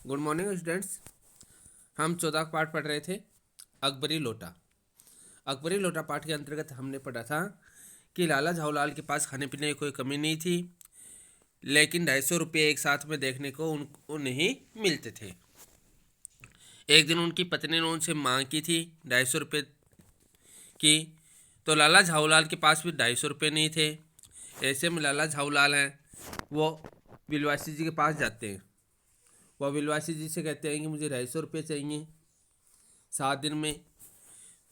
Good morning students. हम 14 पाठ पढ़ रहे थे अकबरी लोटा। अकबरी लोटा पाठ के अंतर्गत हमने पढ़ा था कि लाला झाऊलाल के पास खाने पीने की कोई कमी नहीं थी, लेकिन 250 रुपये एक साथ में देखने को उनको नहीं मिलते थे। एक दिन उनकी पत्नी ने उनसे मांग की थी 250 रुपये की, तो लाला झाऊलाल के पास भी 250 रुपये नहीं थे। ऐसे में लाला झाऊलाल हैं वो बिलवासी जी के पास जाते हैं। वह बिलवासी जी से कहते हैं कि मुझे 250 रुपये चाहिए 7 दिन में।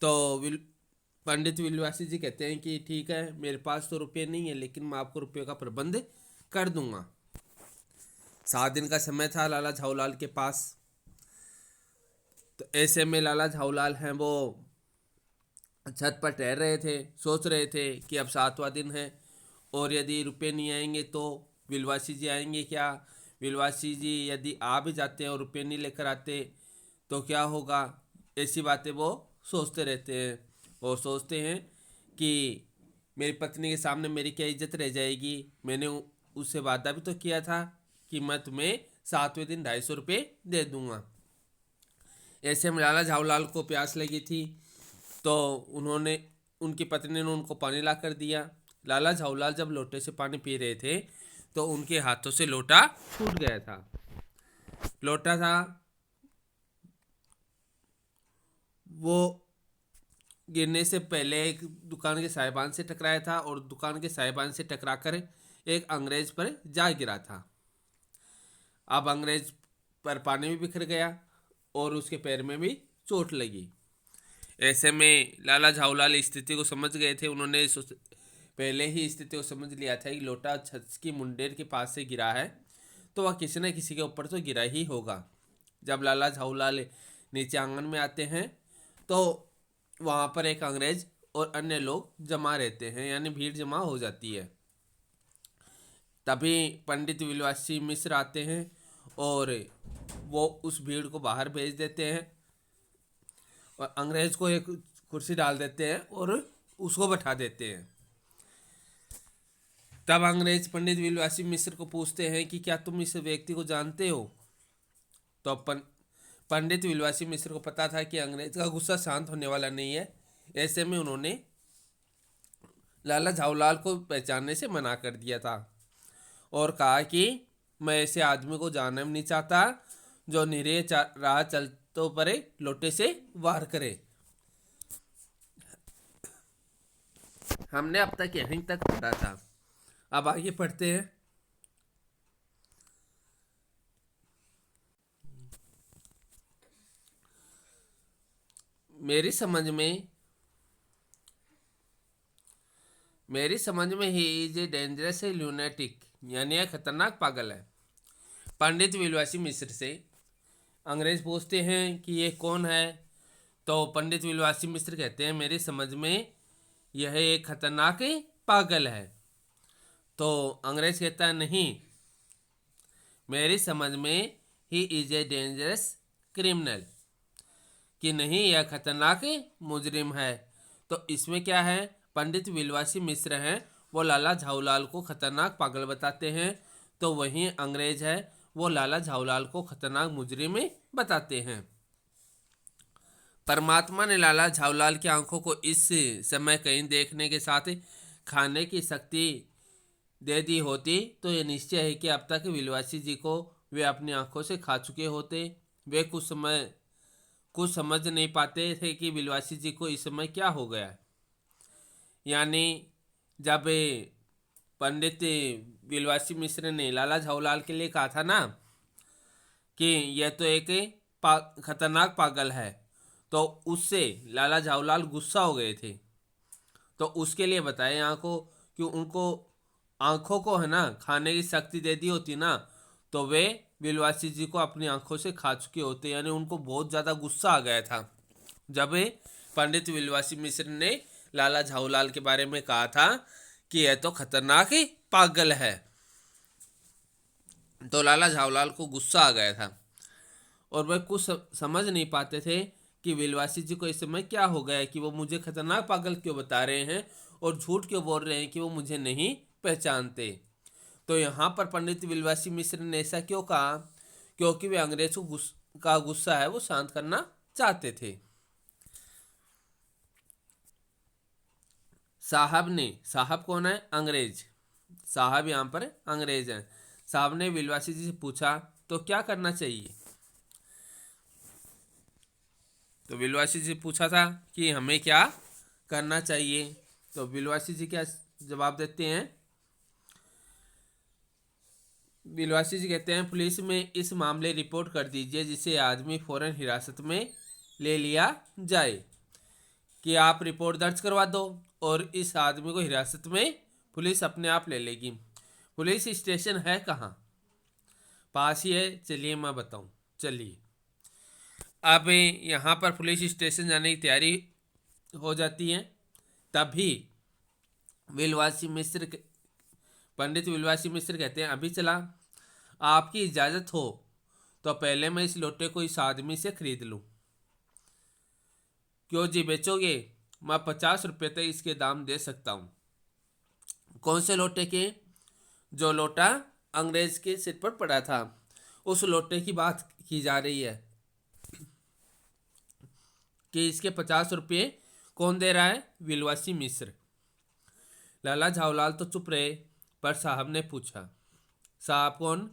तो पंडित विलवासी जी कहते हैं कि ठीक है, मेरे पास तो रुपये नहीं है, लेकिन मैं आपको रुपये का प्रबंध कर दूंगा। 7 दिन का समय था लाला झाऊलाल के पास। तो ऐसे में लाला झाऊलाल हैं वो छत पर टहल रहे थे, सोच रहे थे कि अब 7वां दिन है और यदि रुपये नहीं आएंगे तो विलवासी जी आएंगे क्या। विलवासी जी यदि आ भी जाते हैं और रुपये नहीं लेकर आते तो क्या होगा। ऐसी बातें वो सोचते रहते हैं और सोचते हैं कि मेरी पत्नी के सामने मेरी क्या इज्जत रह जाएगी। मैंने उससे वादा भी तो किया था कि मैं तुम्हें 7वें दिन 250 रुपये दे दूंगा। ऐसे में लाला झाऊलाल को प्यास लगी थी, तो उनकी पत्नी ने उनको पानी ला कर दिया। लाला झाऊलाल जब लोटे से पानी पी रहे थे तो उनके हाथों से लोटा छूट गया था। लोटा था वो गिरने से पहले एक दुकान के साहिबान से टकराया था और दुकान के साहिबान से टकराकर एक अंग्रेज पर जा गिरा था। अब अंग्रेज पर पानी भी बिखर गया और उसके पैर में भी चोट लगी। ऐसे में लाला झाऊलाल स्थिति को समझ गए थे। उन्होंने पहले ही स्थिति को समझ लिया था कि लोटा छत की मुंडेर के पास से गिरा है तो वह किसी न किसी के ऊपर तो गिरा ही होगा। जब लाला झाऊलाल नीचे आंगन में आते हैं तो वहाँ पर एक अंग्रेज और अन्य लोग जमा रहते हैं, यानी भीड़ जमा हो जाती है। तभी पंडित विलवासी मिश्र आते हैं और वो उस भीड़ को बाहर भेज देते हैं और अंग्रेज को एक कुर्सी डाल देते हैं और उसको बैठा देते हैं। तब अंग्रेज पंडित विलवासी मिश्र को पूछते हैं कि क्या तुम इस व्यक्ति को जानते हो। तो पंडित विलवासी मिश्र को पता था कि अंग्रेज का गुस्सा शांत होने वाला नहीं है। ऐसे में उन्होंने लाला झाऊलाल को पहचानने से मना कर दिया था और कहा कि मैं ऐसे आदमी को जानना नहीं चाहता जो निरे राह चलते परे लोटे से वार करे। हमने अब तक यहीं तक पढ़ा था, अब आगे पढ़ते हैं। मेरी समझ में he is a dangerous lunatic, यानी यह खतरनाक पागल है। पंडित विलवासी मिश्र से अंग्रेज पूछते हैं कि ये कौन है। तो पंडित विलवासी मिश्र कहते हैं मेरी समझ में यह एक खतरनाक पागल है। तो अंग्रेज कहता है नहीं, मेरी समझ में he is a dangerous criminal, कि नहीं यह खतरनाक मुजरिम है। तो इसमें क्या है, पंडित विलवासी मिश्र हैं वो लाला झाऊलाल को खतरनाक पागल बताते हैं, तो वहीं अंग्रेज है वो लाला झाऊलाल को खतरनाक मुजरिम बताते हैं। परमात्मा ने लाला झाऊलाल की आंखों को इस समय कहीं देखने के साथ खाने की शक्ति दे दी होती तो ये निश्चय है कि अब तक विलवासी जी को वे अपनी आंखों से खा चुके होते। वे कुछ समझ नहीं पाते थे कि विलवासी जी को इस समय क्या हो गया। यानी जब पंडित विलवासी मिश्र ने लाला झाऊलाल के लिए कहा था ना कि यह तो एक खतरनाक पागल है, तो उससे लाला झाऊलाल गुस्सा हो गए थे। तो उसके लिए बताए आंखों कि उनको आंखों को है ना खाने की शक्ति दे दी होती ना तो वे विलवासी जी को अपनी आंखों से खा चुके होते। यानी उनको बहुत ज़्यादा गुस्सा आ गया था जब पंडित विलवासी मिश्र ने लाला झाऊलाल के बारे में कहा था कि यह तो खतरनाक ही पागल है। तो लाला झाऊलाल को गुस्सा आ गया था और वे कुछ समझ नहीं पाते थे कि विलवासी जी को इस समय क्या हो गया है कि वो मुझे खतरनाक पागल क्यों बता रहे हैं और झूठ क्यों बोल रहे हैं कि वो मुझे नहीं पहचानते। तो यहाँ पर पंडित विलवासी मिश्र ने ऐसा क्यों कहा, क्योंकि वे अंग्रेज का गुस्सा है वो शांत करना चाहते थे। साहब ने, साहब कौन है? अंग्रेज। साहब यहाँ पर अंग्रेज हैं। साहब ने विलवासी जी से पूछा तो क्या करना चाहिए? तो विलवासी जी पूछा था कि हमें क्या करना चाहिए। तो विलवासी जी क्या जवाब देते हैं? विलवासी जी कहते हैं पुलिस में इस मामले रिपोर्ट कर दीजिए जिसे आदमी फौरन हिरासत में ले लिया जाए। कि आप रिपोर्ट दर्ज करवा दो और इस आदमी को हिरासत में पुलिस अपने आप ले लेगी। पुलिस स्टेशन है कहाँ? पास ही है। चलिए मैं बताऊं। चलिए, अब यहाँ पर पुलिस स्टेशन जाने की तैयारी हो जाती है। तभी विलवासी मिश्र, पंडित विलवासी मिश्र कहते हैं अभी चला, आपकी इजाज़त हो तो पहले मैं इस लोटे को इस आदमी से खरीद लूँ। क्यों जी बेचोगे? मैं 50 रुपये तक इसके दाम दे सकता हूँ। कौन से लोटे के? जो लोटा अंग्रेज के सिर पर पड़ा था, उस लोटे की बात की जा रही है कि इसके 50 रुपये कौन दे रहा है? विलवासी मिश्र। लाला झावलाल तो चुप रहे, पर साहब ने पूछा। साहब कौन?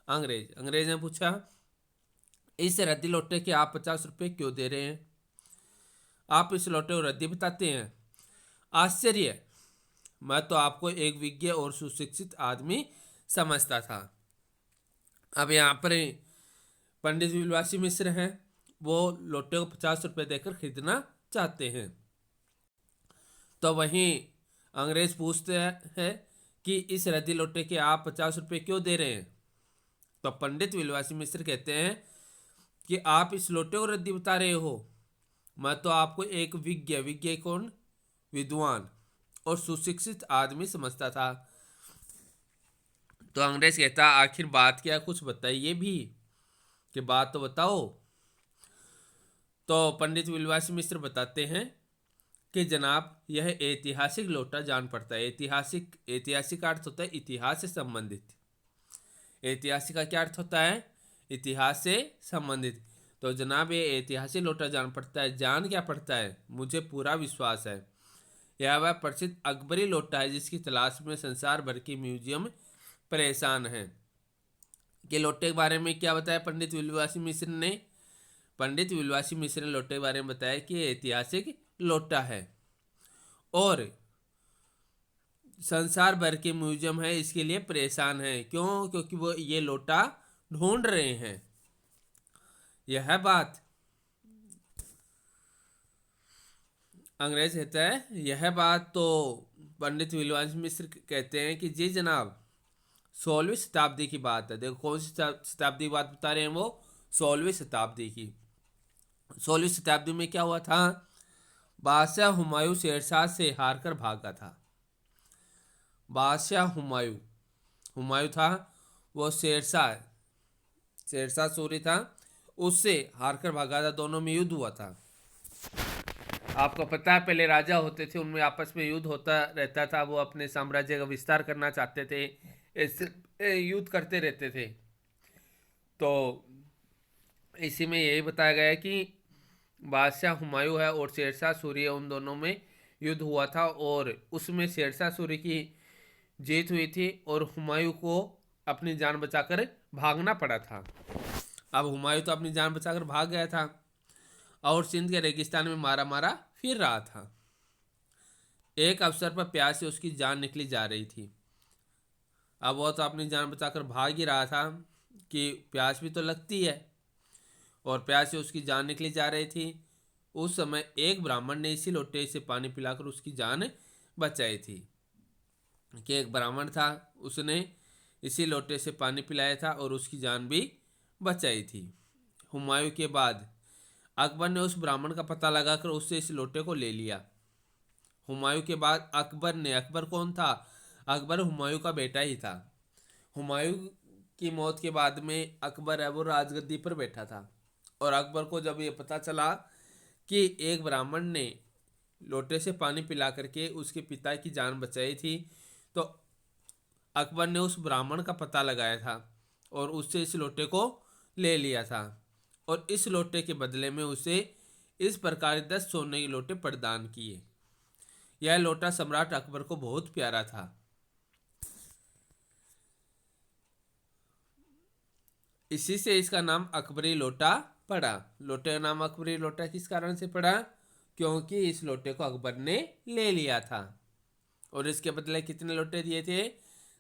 अंग्रेज। अंग्रेज ने पूछा इस रद्दी लोटे के आप 50 रुपये क्यों दे रहे हैं? आप इस लोटे को रद्दी बताते हैं? आश्चर्य, मैं तो आपको एक विज्ञ और सुशिक्षित आदमी समझता था। अब यहाँ पर पंडित विलवासी मिश्र हैं, वो लोटे को 50 रुपये देकर खरीदना चाहते हैं। तो वहीं अंग्रेज पूछते हैं कि इस रद्दी लोटे के आप 50 रुपये क्यों दे रहे हैं? तो पंडित विलवासी मिश्र कहते हैं कि आप इस लोटे को रद्दी बता रहे हो। मैं तो आपको एक विज्ञ, विज्ञ कौन? विद्वान और सुशिक्षित आदमी समझता था। तो अंग्रेज कहता आखिर बात क्या, कुछ बताइए भी, कि बात तो बताओ। तो पंडित विलवासी मिश्र बताते हैं कि जनाब यह ऐतिहासिक लोटा जान पड़ता है। ऐतिहासिक, ऐतिहासिक का अर्थ होता है इतिहास से संबंधित। ऐतिहासिक का क्या अर्थ होता है? इतिहास से संबंधित। तो जनाब ये ऐतिहासिक लोटा जान पड़ता है। जान क्या पड़ता है? मुझे पूरा विश्वास है यह वह प्रसिद्ध अकबरी लोटा है जिसकी तलाश में संसार भर की म्यूजियम परेशान है। कि लोटे के बारे में क्या बताया पंडित विलवासी मिश्र ने? पंडित विलवासी मिश्र ने लोटे के बारे में बताया कि ऐतिहासिक लोटा है और संसार भर के म्यूजियम है इसके लिए परेशान है। क्यों? क्योंकि वो ये लोटा ढूंढ रहे हैं। यह बात अंग्रेज कहता है। यह बात तो पंडित विलवासी मिश्र कहते हैं कि जी जनाब 16वीं शताब्दी की बात है। देखो कौन सी शताब्दी की बात बता रहे हैं वो? 16वीं शताब्दी की। 16वीं शताब्दी में क्या हुआ था? बादशाह हुमायूं शेरशाह से हारकर भागा था। बादशाह हुमायूं, हुमायूं था वो शेरशाह, शेरशाह सूरी था, उससे हारकर भागा था। दोनों में युद्ध हुआ था। आपको पता है पहले राजा होते थे, उनमें आपस में युद्ध होता रहता था। वो अपने साम्राज्य का विस्तार करना चाहते थे, इससे युद्ध करते रहते थे। तो इसी में यही बताया गया है कि बादशाह हुमायूं है और शेरशाह सूरी है, उन दोनों में युद्ध हुआ था और उसमें शेरशाह सूरी की जीत हुई थी और हुमायूं को अपनी जान बचाकर भागना पड़ा था। अब हुमायूं तो अपनी जान बचाकर भाग गया था और सिंध के रेगिस्तान में मारा मारा फिर रहा था। एक अवसर पर प्यास से उसकी जान निकली जा रही थी। अब वो तो अपनी जान बचाकर भाग ही रहा था कि प्यास भी तो लगती है और प्यास से उसकी जान निकली जा रही थी। उस समय एक ब्राह्मण ने इसी लोटे से पानी पिलाकर उसकी जान बचाई थी। कि एक ब्राह्मण था, उसने इसी लोटे से पानी पिलाया था और उसकी जान भी बचाई थी। हुमायूं के बाद अकबर ने उस ब्राह्मण का पता लगाकर उससे इस लोटे को ले लिया। हुमायूं के बाद अकबर ने, अकबर कौन था? अकबर हुमायूं का बेटा ही था। हुमायूं की मौत के बाद में अकबर है वो राजगद्दी पर बैठा था और अकबर को जब ये पता चला कि एक ब्राह्मण ने लोटे से पानी पिला करके उसके पिता की जान बचाई थी, तो अकबर ने उस ब्राह्मण का पता लगाया था और उससे इस लोटे को ले लिया था और इस लोटे के बदले में उसे इस प्रकार 10 सोने के लोटे प्रदान किए। यह लोटा सम्राट अकबर को बहुत प्यारा था। इसी से इसका नाम अकबरी लोटा पड़ा। लोटे का नाम अकबरी लोटा किस कारण से पड़ा? क्योंकि इस लोटे को अकबर ने ले लिया था और इसके बदले कितने लोटे दिए थे?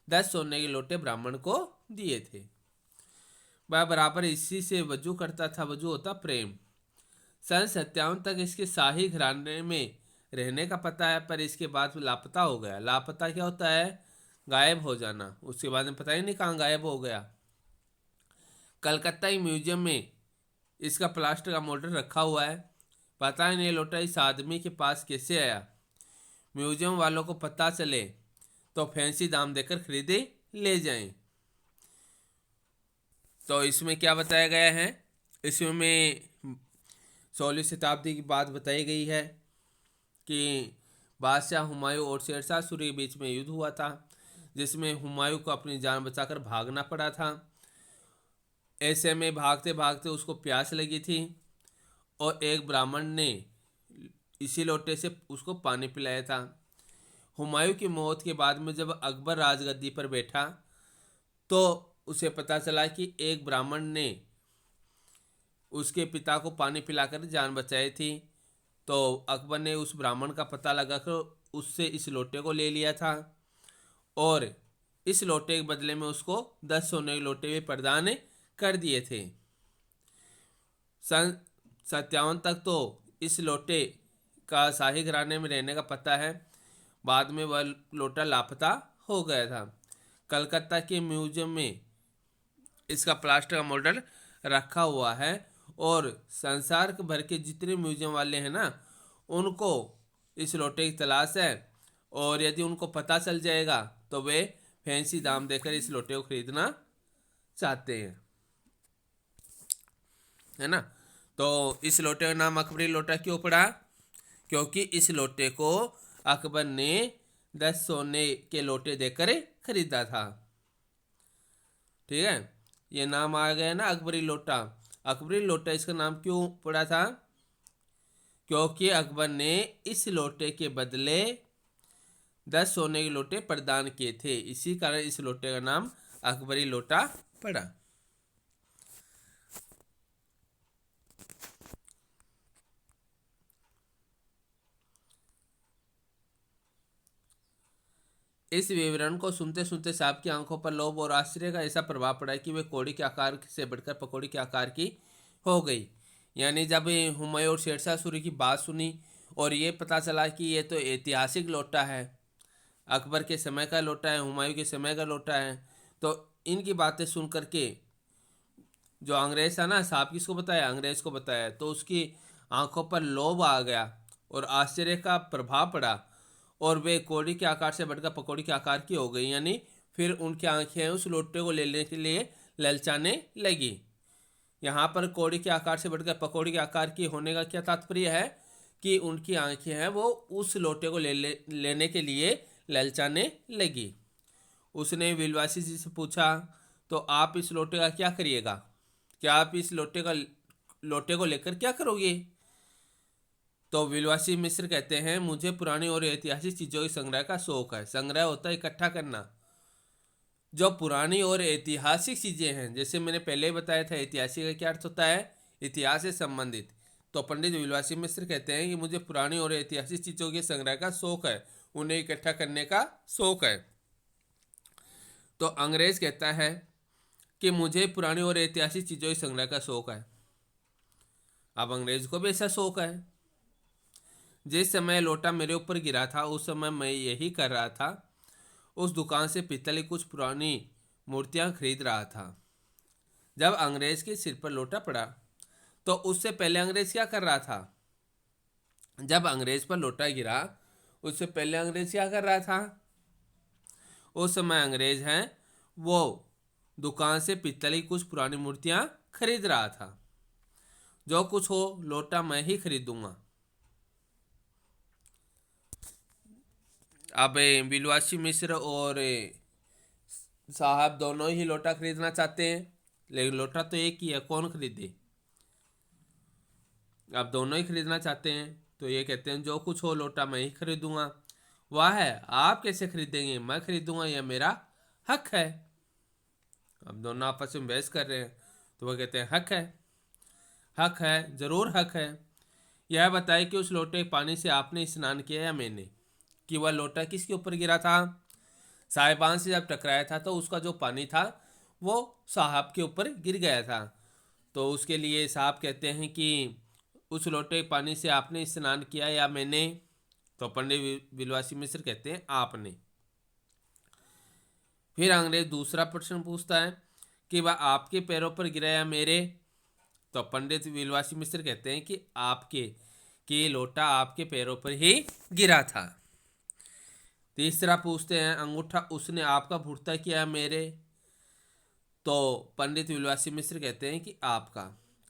10 सोने के लोटे ब्राह्मण को दिए थे। वह बराबर इसी से वजू करता था। वजू होता प्रेम। सन 57 तक इसके शाही घराने में रहने का पता है, पर इसके बाद लापता हो गया। लापता क्या होता है? गायब हो जाना। उसके बाद में पता ही नहीं कहाँ गायब हो गया। कलकत्ता ही म्यूजियम में इसका प्लास्टर का मॉडल रखा हुआ है। पता ही नहीं लोटा इस आदमी के पास कैसे आया। म्यूजियम वालों को पता चले तो फैंसी दाम देकर खरीदे ले जाएं। तो इसमें क्या बताया गया है? इसमें 16वीं शताब्दी की बात बताई गई है कि बादशाह हुमायूं और शेरशाह सूरी के बीच में युद्ध हुआ था, जिसमें हुमायूं को अपनी जान बचाकर भागना पड़ा था। ऐसे में भागते भागते उसको प्यास लगी थी और एक ब्राह्मण ने इसी लोटे से उसको पानी पिलाया था। हुमायूं की मौत के बाद में जब अकबर राजगद्दी पर बैठा तो उसे पता चला कि एक ब्राह्मण ने उसके पिता को पानी पिलाकर जान बचाई थी। तो अकबर ने उस ब्राह्मण का पता लगाकर उससे इस लोटे को ले लिया था और इस लोटे के बदले में उसको 10 सोने के लोटे भी प्रदान कर दिए थे। सन 57 तक तो इस लोटे का शाही घराने में रहने का पता है। बाद में वह लोटा लापता हो गया था। कलकत्ता के म्यूजियम में इसका प्लास्टर का मॉडल रखा हुआ है और संसार भर के जितने म्यूजियम वाले हैं ना, उनको इस लोटे की तलाश है और यदि उनको पता चल जाएगा तो वे फैंसी दाम देकर इस लोटे को खरीदना चाहते हैं, है ना। तो इस लोटे का नाम अकबरी लोटा क्यों पड़ा? क्योंकि इस लोटे को अकबर ने 10 सोने के लोटे देकर खरीदा था। ठीक है, ये नाम आ गया ना अकबरी लोटा। अकबरी लोटा इसका नाम क्यों पड़ा था? क्योंकि अकबर ने इस लोटे के बदले 10 सोने के लोटे प्रदान किए थे। इसी कारण इस लोटे का नाम अकबरी लोटा पड़ा। इस विवरण को सुनते सुनते साहब की आंखों पर लोभ और आश्चर्य का ऐसा प्रभाव पड़ा कि वे कौड़ी के आकार से बढ़कर पकौड़ी के आकार की हो गई। यानी जब हुमायूं और शेरशाह सूरी की बात सुनी और ये पता चला कि ये तो ऐतिहासिक लोटा है, अकबर के समय का लोटा है, हुमायूं के समय का लोटा है, तो इनकी बातें सुन करके जो अंग्रेज था ना, साहब किसको बताया? अंग्रेज को बताया। तो उसकी आंखों पर लोभ आ गया और आश्चर्य का प्रभाव पड़ा और वे कौड़ी के आकार से बढ़कर पकौड़ी के आकार की हो गई। यानी फिर उनकी आंखें उस लोटे को लेने के लिए ललचाने लगी। यहाँ पर कौड़ी के आकार से बढ़कर पकौड़ी के आकार की होने का क्या तात्पर्य है? कि उनकी आंखें हैं वो उस लोटे को लेने के लिए ललचाने लगी। उसने विलवासी जी से पूछा, तो आप इस लोटे का क्या करिएगा? क्या आप इस लोटे को लेकर क्या करोगे? तो विलवासी मिश्र कहते हैं, मुझे पुरानी और ऐतिहासिक चीज़ों के संग्रह का शौक है। संग्रह होता है इकट्ठा करना। जो पुरानी और ऐतिहासिक चीज़ें हैं, जैसे मैंने पहले ही बताया था, ऐतिहासिक का क्या अर्थ होता है? इतिहास से संबंधित। तो पंडित विलवासी मिश्र कहते हैं कि मुझे पुरानी और ऐतिहासिक चीज़ों के संग्रह का शौक है, उन्हें इकट्ठा करने का शौक है। तो अंग्रेज कहता है कि मुझे पुरानी और ऐतिहासिक चीज़ों के संग्रह का शौक है। अब अंग्रेज को भी ऐसा शौक है। जिस समय लोटा मेरे ऊपर गिरा था उस समय मैं यही कर रहा था। उस दुकान से पित्तल की कुछ पुरानी मूर्तियां खरीद रहा था। जब अंग्रेज के सिर पर लोटा पड़ा तो उससे पहले अंग्रेज क्या कर रहा था? जब अंग्रेज पर लोटा गिरा उससे पहले अंग्रेज क्या कर रहा था? उस समय अंग्रेज हैं वो दुकान से पित्तल की कुछ पुरानी मूर्तियां खरीद रहा था। जो कुछ हो लोटा मैं ही खरीदूंगा। अब विलवासी मिश्र और साहब दोनों ही लोटा खरीदना चाहते हैं। लेकिन लोटा तो एक ही है, कौन खरीदे। अब दोनों ही खरीदना चाहते हैं तो ये कहते हैं जो कुछ हो लोटा मैं ही खरीदूंगा। वाह है, आप कैसे खरीदेंगे, मैं खरीदूंगा, यह मेरा हक है। अब दोनों आपस में बहस कर रहे हैं तो वह कहते हैं हक है, हक है, जरूर हक है। यह बताए कि उस लोटे पानी से आपने स्नान किया या मैंने, कि वह लोटा किसके ऊपर गिरा था। साहिबान से जब टकराया था तो उसका जो पानी था वो साहब के ऊपर गिर गया था। तो उसके लिए साहब कहते हैं कि उस लोटे पानी से आपने स्नान किया या मैंने। तो पंडित विलवासी मिश्र कहते हैं आपने। फिर अंग्रेज दूसरा प्रश्न पूछता है कि वह आपके पैरों पर गिरा या मेरे। तो पंडित विलवासी मिश्र कहते हैं कि आपके, कि लोटा आपके पैरों पर ही गिरा था। तीसरा पूछते हैं अंगूठा उसने आपका भुर्ता किया मेरे। तो पंडित विलवासी मिश्र कहते हैं कि आपका,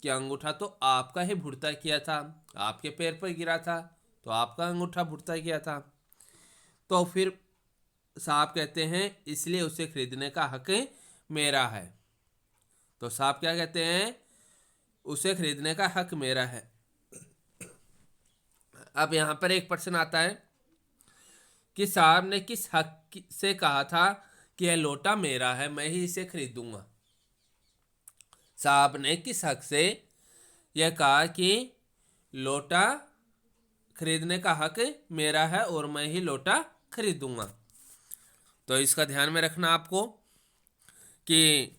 कि अंगूठा तो आपका ही भुर्ता किया था, आपके पैर पर गिरा था तो आपका अंगूठा भुर्ता किया था। तो फिर साहब कहते हैं इसलिए उसे खरीदने का हक मेरा है। तो साहब क्या कहते हैं, उसे खरीदने का हक मेरा है। अब यहाँ पर एक प्रश्न आता है कि साहब ने किस हक से कहा था कि यह लोटा मेरा है, मैं ही इसे खरीदूंगा। साहब ने किस हक से यह कहा कि लोटा खरीदने का हक मेरा है और मैं ही लोटा खरीदूंगा। तो इसका ध्यान में रखना आपको कि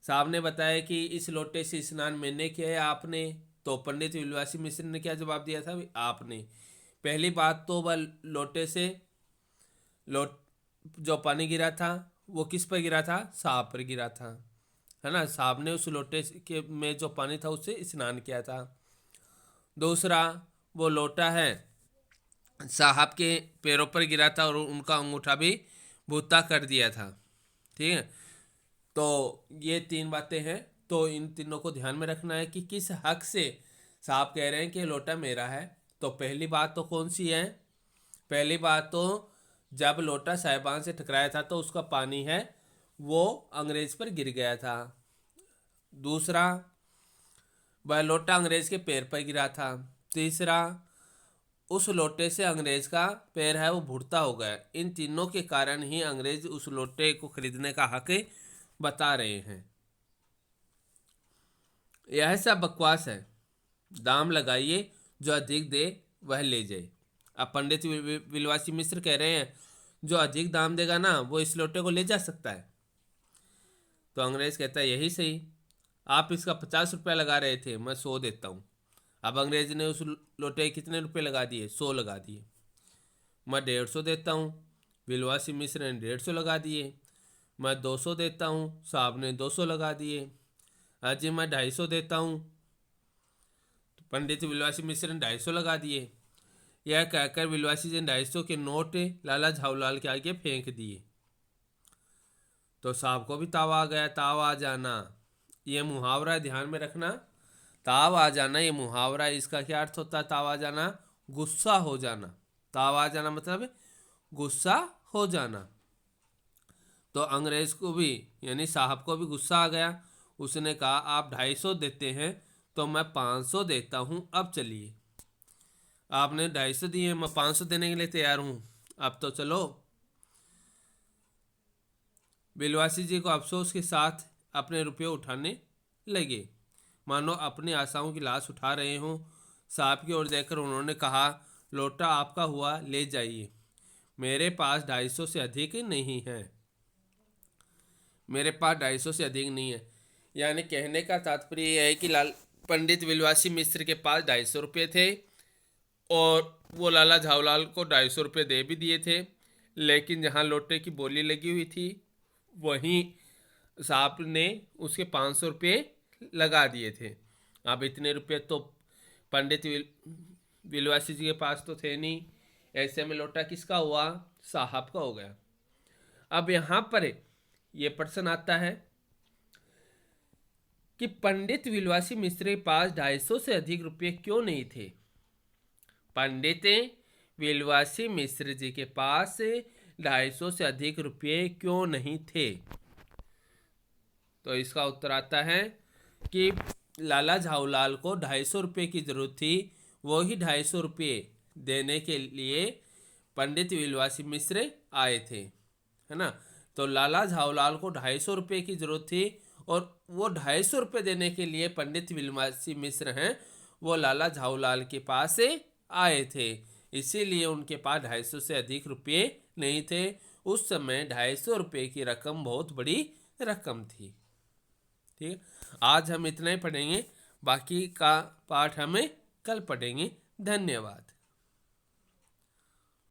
साहब ने बताया कि इस लोटे से स्नान मैंने किया है आपने। तो पंडित विलवासी मिश्र ने क्या जवाब दिया था, आपने। पहली बात तो वह लोटे से लोट जो पानी गिरा था वो किस पर गिरा था, साहब पर गिरा था, है ना। साहब ने उस लोटे के में जो पानी था उससे स्नान किया था। दूसरा, वो लोटा है साहब के पैरों पर गिरा था और उनका अंगूठा भी भूता कर दिया था। ठीक है, तो ये तीन बातें हैं। तो इन तीनों को ध्यान में रखना है कि किस हक से साहब कह रहे हैं कि लोटा मेरा है। तो पहली बात तो कौन सी है, पहली बात तो जब लोटा साहिबान से टकराया था तो उसका पानी है वो अंग्रेज पर गिर गया था। दूसरा, वह लोटा अंग्रेज के पैर पर गिरा था। तीसरा, उस लोटे से अंग्रेज का पैर है वो भुड़ता हो गया। इन तीनों के कारण ही अंग्रेज उस लोटे को खरीदने का हक बता रहे हैं। यह सब बकवास है, दाम लगाइए, जो अधिक दे वह ले जाए। अब पंडित विलवासी मिश्र कह रहे हैं जो अधिक दाम देगा ना वो इस लोटे को ले जा सकता है। तो अंग्रेज कहता है यही सही, आप इसका 50 रुपया लगा रहे थे, मैं 100 देता हूँ। अब अंग्रेज ने उस लोटे कितने रुपए लगा दिए, 100 लगा दिए। मैं 150 देता हूँ, विलवासी मिश्र ने 150 लगा दिए। मैं 200 देता हूँ, साहब ने 200 लगा दिए। अजी मैं 250 देता हूँ, तो पंडित विलवासी मिश्र ने 250 लगा दिए। यह कहकर विलवासी जी ने 250 के नोट लाला झाऊलाल के आगे फेंक दिए। तो साहब को भी ताव आ गया। ताव आ जाना ये मुहावरा ध्यान में रखना, ताव आ जाना ये मुहावरा, इसका क्या अर्थ होता है, ताव आ जाना गुस्सा हो जाना। ताव आ जाना मतलब गुस्सा हो जाना। तो अंग्रेज को भी यानी साहब को भी गुस्सा आ गया। उसने कहा आप 250 देते हैं तो मैं 500 देता हूँ, अब चलिए। आपने 250 दिए, मैं 500 देने के लिए तैयार हूँ, अब तो चलो। बिलवासी जी को अफसोस के साथ अपने रुपये उठाने लगे, मानो अपनी आशाओं की लाश उठा रहे हों। साहब की ओर देखकर उन्होंने कहा लोटा आपका हुआ, ले जाइए, मेरे पास 250 से अधिक नहीं है, मेरे पास 250 से अधिक नहीं है। यानी कहने का तात्पर्य यह है कि लाल पंडित विलवासी मिश्र के पास 250 रुपये थे और वो लाला झावलाल को 250 रुपये दे भी दिए थे, लेकिन जहाँ लोटे की बोली लगी हुई थी वहीं साहब ने उसके 500 रुपये लगा दिए थे। अब इतने रुपये तो पंडित विलवासी जी के पास तो थे नहीं, ऐसे में लोटा किसका हुआ, साहब का हो गया। अब यहाँ पर ये प्रश्न आता है कि पंडित विलवासी मिश्र के पास 250 से अधिक रुपये क्यों नहीं थे। पंडित विलवासी मिश्र जी के पास 250 से अधिक रुपये क्यों नहीं थे। तो इसका उत्तर आता है कि लाला झाऊलाल को 250 रुपये की जरूरत थी, वो ही 250 रुपये देने के लिए पंडित विलवासी मिश्र आए थे, है ना। तो लाला झाऊलाल को 250 रुपये की जरूरत थी और वो 250 रुपये देने के लिए पंडित विलवासी मिश्र हैं वो लाला झाऊलाल के पास से आए थे, इसीलिए उनके पास 250 से अधिक रुपये नहीं थे। उस समय 250 रुपये की रकम बहुत बड़ी रकम थी। ठीक है, आज हम इतना ही पढ़ेंगे, बाकी का पाठ हमें कल पढ़ेंगे। धन्यवाद।